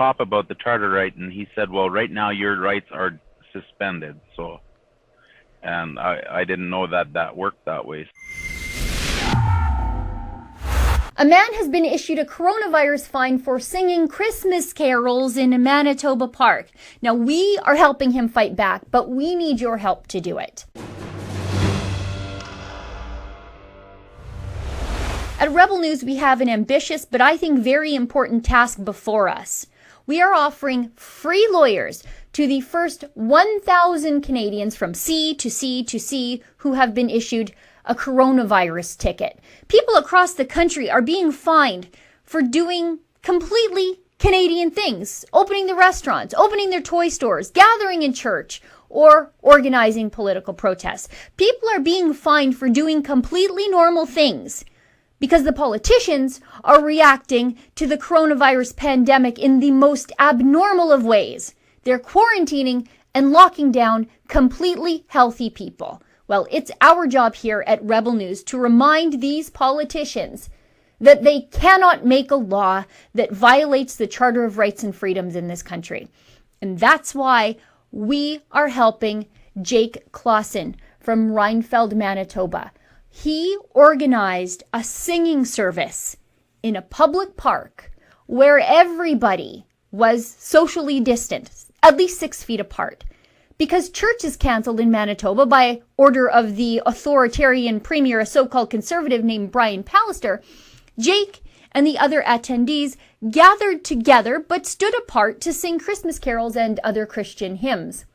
cop about the charter right, and he said, well, right now your rights are suspended. So, and I didn't know that worked that way. A man has been issued a coronavirus fine for singing Christmas carols in a Manitoba park. Now, we are helping him fight back, but we need your help to do it. At Rebel News, we have an ambitious, but I think very important task before us. We are offering free lawyers to the first 1,000 Canadians from sea to sea to sea who have been issued a coronavirus ticket. People across the country are being fined for doing completely Canadian things, opening the restaurants, opening their toy stores, gathering in church, or organizing political protests. People are being fined for doing completely normal things because the politicians are reacting to the coronavirus pandemic in the most abnormal of ways. They're quarantining and locking down completely healthy people. Well, it's our job here at Rebel News to remind these politicians that they cannot make a law that violates the Charter of Rights and Freedoms in this country. And that's why we are helping Jake Clausen from Rhinefeld, Manitoba. He organized a singing service in a public park where everybody was socially distant, at least 6 feet apart. Because church is canceled in Manitoba by order of the authoritarian premier, a so-called conservative named Brian Pallister, Jake and the other attendees gathered together but stood apart to sing Christmas carols and other Christian hymns.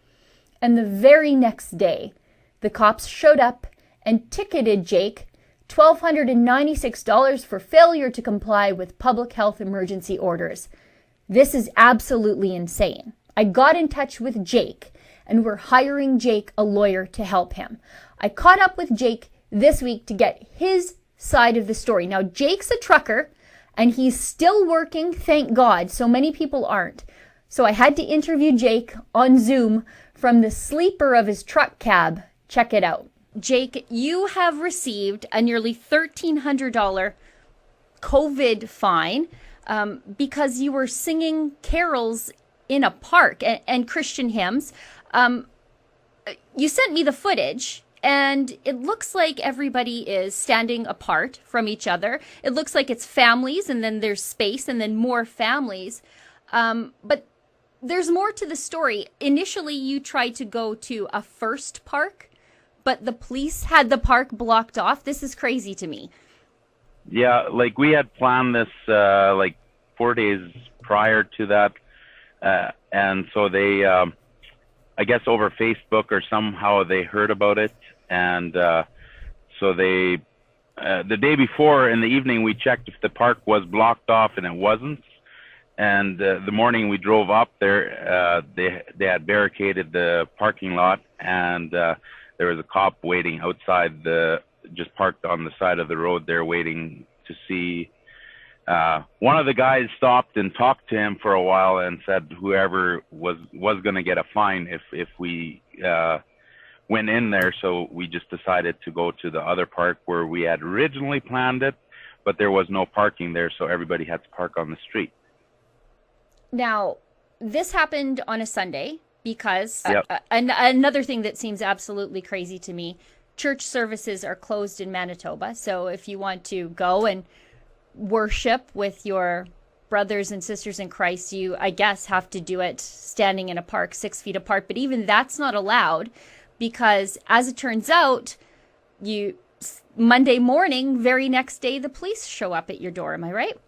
And the very next day, the cops showed up and ticketed Jake $1,296 for failure to comply with public health emergency orders. This is absolutely insane. I got in touch with Jake, and we're hiring Jake a lawyer to help him. I caught up with Jake this week to get his side of the story. Now, Jake's a trucker, and he's still working, thank God. So many people aren't. So I had to interview Jake on Zoom from the sleeper of his truck cab. Check it out. Jake, you have received a nearly $1,300 COVID fine because you were singing carols in a park and Christian hymns. You sent me the footage, and it looks like everybody is standing apart from each other. It looks like it's families, and then there's space, and then more families. But there's more to the story. Initially, you tried to go to a first park, but the police had the park blocked off. This is crazy to me. Yeah, like we had planned this like 4 days prior to that. And so they, I guess over Facebook or somehow they heard about it. And so they, the day before in the evening, we checked if the park was blocked off, and it wasn't. And the morning we drove up there, they had barricaded the parking lot, and there was a cop waiting outside just parked on the side of the road there waiting to see. One of the guys stopped and talked to him for a while and said whoever was going to get a fine if we went in there. So we just decided to go to the other park where we had originally planned it, but there was no parking there, so everybody had to park on the street. Now, this happened on a Sunday because Yep. Another thing that seems absolutely crazy to me, church services are closed in Manitoba. So if you want to go and worship with your brothers and sisters in Christ, you, I guess, have to do it standing in a park 6 feet apart. But even that's not allowed because, as it turns out, Monday morning, very next day, the police show up at your door. Am I right?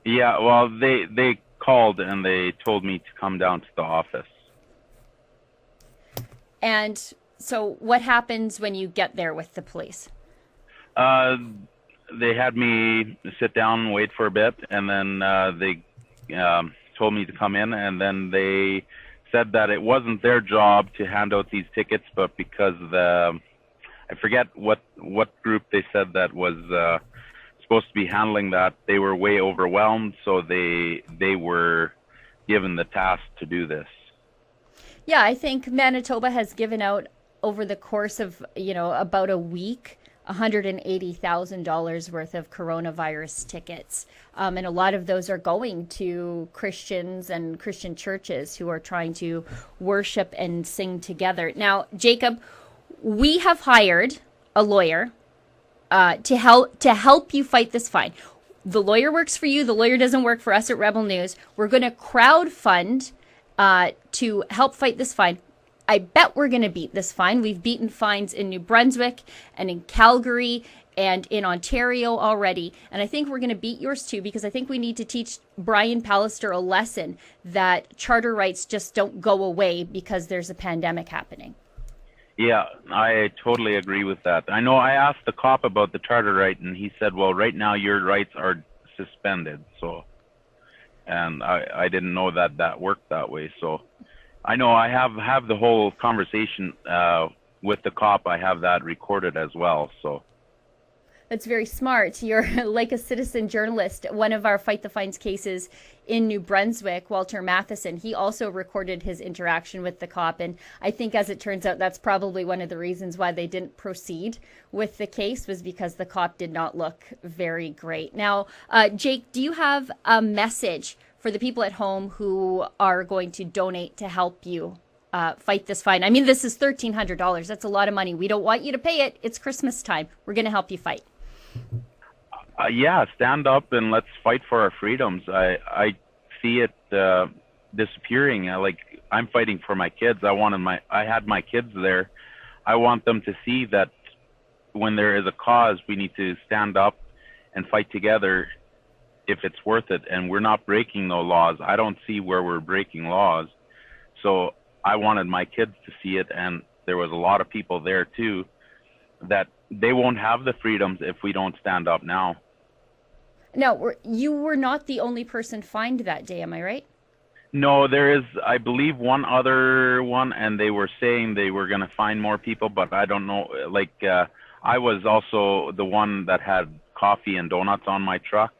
Yeah, well, they called and they told me to come down to the office. And so what happens when you get there with the police? They had me sit down and wait for a bit, and then they told me to come in, and then they said that it wasn't their job to hand out these tickets, but because I forget what group they said that was supposed to be handling that, they were way overwhelmed, so they were given the task to do this. Yeah, I think Manitoba has given out over the course of, about a week, $180,000 worth of coronavirus tickets. And a lot of those are going to Christians and Christian churches who are trying to worship and sing together. Now, Jacob, we have hired a lawyer to help you fight this fine. The lawyer works for you. The lawyer doesn't work for us at Rebel News. We're going to crowdfund to help fight this fine. I bet we're going to beat this fine. We've beaten fines in New Brunswick and in Calgary and in Ontario already. And I think we're going to beat yours too, because I think we need to teach Brian Pallister a lesson that charter rights just don't go away because there's a pandemic happening. Yeah, I totally agree with that. I know I asked the cop about the charter right, and he said, well, right now your rights are suspended. So, and I didn't know that worked that way. So I know I have the whole conversation with the cop. I have that recorded as well. So that's very smart. You're like a citizen journalist. One of our Fight the Fines cases in New Brunswick, Walter Matheson, he also recorded his interaction with the cop. And I think, as it turns out, that's probably one of the reasons why they didn't proceed with the case, was because the cop did not look very great. Now, Jake, do you have a message for the people at home who are going to donate to help you fight this fine? I mean, this is $1,300. That's a lot of money. We don't want you to pay it. It's Christmas time. We're going to help you fight. Yeah, stand up and let's fight for our freedoms. I see it disappearing. Like, I'm fighting for my kids. I had my kids there. I want them to see that when there is a cause, we need to stand up and fight together if it's worth it. And we're not breaking no laws. I don't see where we're breaking laws. So I wanted my kids to see it, and there was a lot of people there too, that they won't have the freedoms if we don't stand up now. No, you were not the only person fined that day, am I right? No, there is, I believe, one other one, and they were saying they were going to find more people, but I don't know. Like, I was also the one that had coffee and donuts on my truck.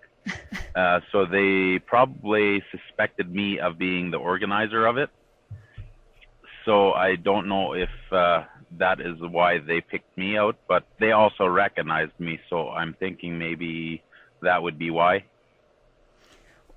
So they probably suspected me of being the organizer of it. So I don't know if that is why they picked me out, but they also recognized me. So I'm thinking maybe that would be why.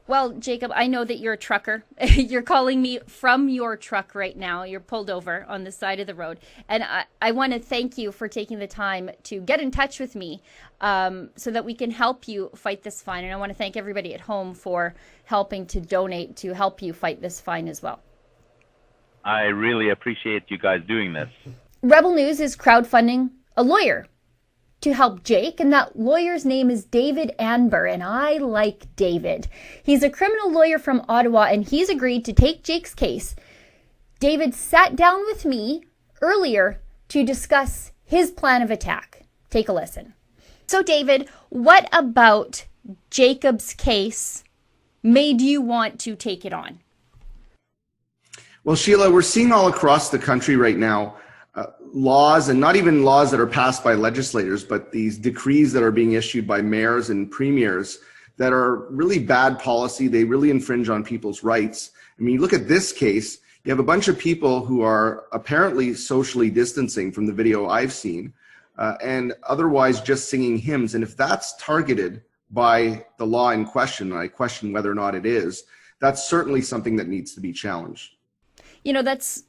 Well, Jacob, I know that you're a trucker. You're calling me from your truck right now. You're pulled over on the side of the road. And I want to thank you for taking the time to get in touch with me so that we can help you fight this fine. And I want to thank everybody at home for helping to donate to help you fight this fine as well. I really appreciate you guys doing this. Rebel News is crowdfunding a lawyer to help Jake, and that lawyer's name is David Anber, and I like David. He's a criminal lawyer from Ottawa, and he's agreed to take Jake's case. David sat down with me earlier to discuss his plan of attack. Take a listen. So, David, what about Jacob's case made you want to take it on? Well, Sheila, we're seeing all across the country right now laws, and not even laws that are passed by legislators, but these decrees that are being issued by mayors and premiers that are really bad policy. They really infringe on people's rights. I mean, you look at this case, you have a bunch of people who are apparently socially distancing from the video I've seen, and otherwise just singing hymns. And if that's targeted by the law in question, and I question whether or not it is, that's certainly something that needs to be challenged. You know, that's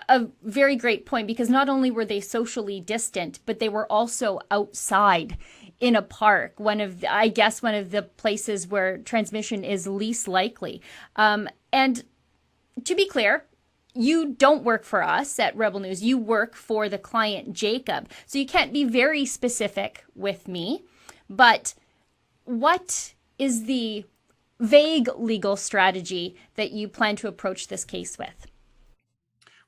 a very great point, because not only were they socially distant, but they were also outside in a park, one of the places where transmission is least likely. And to be clear, you don't work for us at Rebel News. You work for the client, Jacob. So you can't be very specific with me. But what is the vague legal strategy that you plan to approach this case with?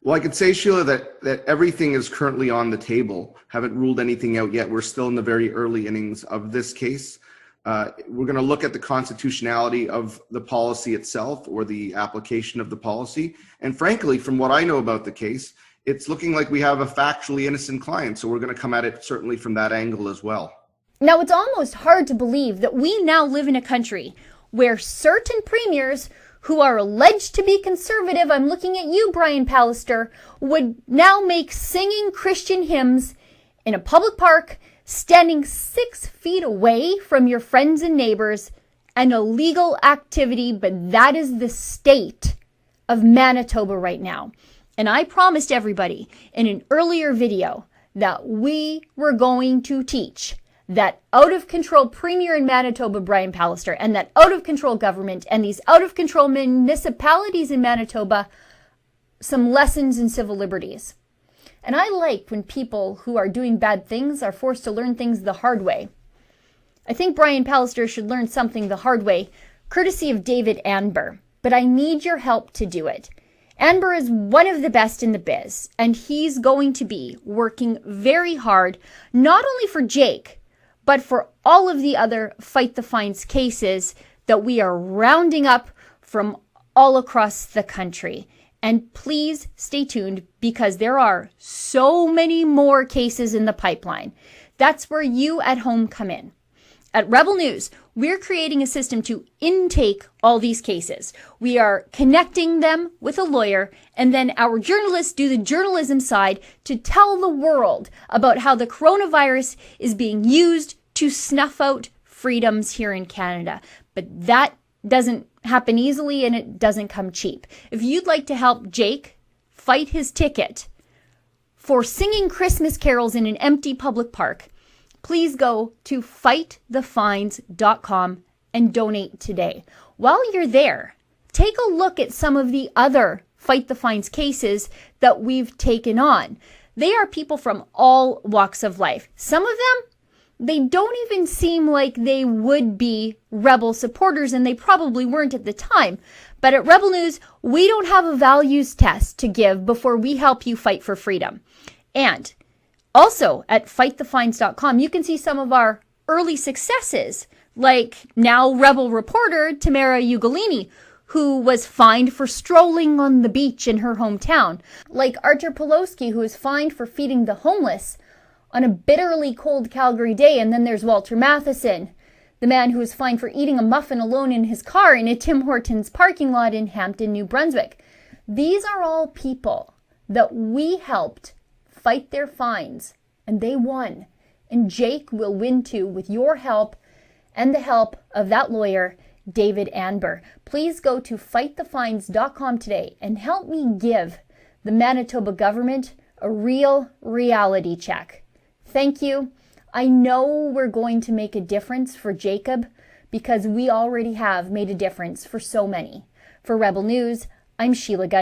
Well, I could say, Sheila, that everything is currently on the table. Haven't ruled anything out yet. We're still in the very early innings of this case. We're going to look at the constitutionality of the policy itself, or the application of the policy. And frankly, from what I know about the case, it's looking like we have a factually innocent client. So we're going to come at it certainly from that angle as well. Now, it's almost hard to believe that we now live in a country where certain premiers who are alleged to be conservative, I'm looking at you, Brian Pallister, would now make singing Christian hymns in a public park standing 6 feet away from your friends and neighbors, an illegal activity, but that is the state of Manitoba right now. And I promised everybody in an earlier video that we were going to teach that out-of-control Premier in Manitoba, Brian Pallister, and that out-of-control government and these out-of-control municipalities in Manitoba some lessons in civil liberties. And I like when people who are doing bad things are forced to learn things the hard way. I think Brian Pallister should learn something the hard way, courtesy of David Anber. But I need your help to do it. Anber is one of the best in the biz, and he's going to be working very hard, not only for Jake, but for all of the other Fight the Fines cases that we are rounding up from all across the country. And please stay tuned because there are so many more cases in the pipeline. That's where you at home come in. At Rebel News, we're creating a system to intake all these cases. We are connecting them with a lawyer, and then our journalists do the journalism side to tell the world about how the coronavirus is being used to snuff out freedoms here in Canada. But that doesn't happen easily, and it doesn't come cheap. If you'd like to help Jake fight his ticket for singing Christmas carols in an empty public park, please go to fightthefines.com and donate today. While you're there, take a look at some of the other Fight the Fines cases that we've taken on. They are people from all walks of life. Some of them, they don't even seem like they would be Rebel supporters, and they probably weren't at the time. But at Rebel News, we don't have a values test to give before we help you fight for freedom. And also, at fightthefines.com, you can see some of our early successes, like now Rebel reporter Tamara Ugolini, who was fined for strolling on the beach in her hometown, like Artur Pawlowski, who was fined for feeding the homeless on a bitterly cold Calgary day. And then there's Walter Matheson, the man who was fined for eating a muffin alone in his car in a Tim Hortons parking lot in Hampton, New Brunswick. These are all people that we helped fight their fines, and they won. And Jake will win too with your help and the help of that lawyer, David Anber. Please go to fightthefines.com today and help me give the Manitoba government a real reality check. Thank you. I know we're going to make a difference for Jacob because we already have made a difference for so many. For Rebel News, I'm Sheila Gunn.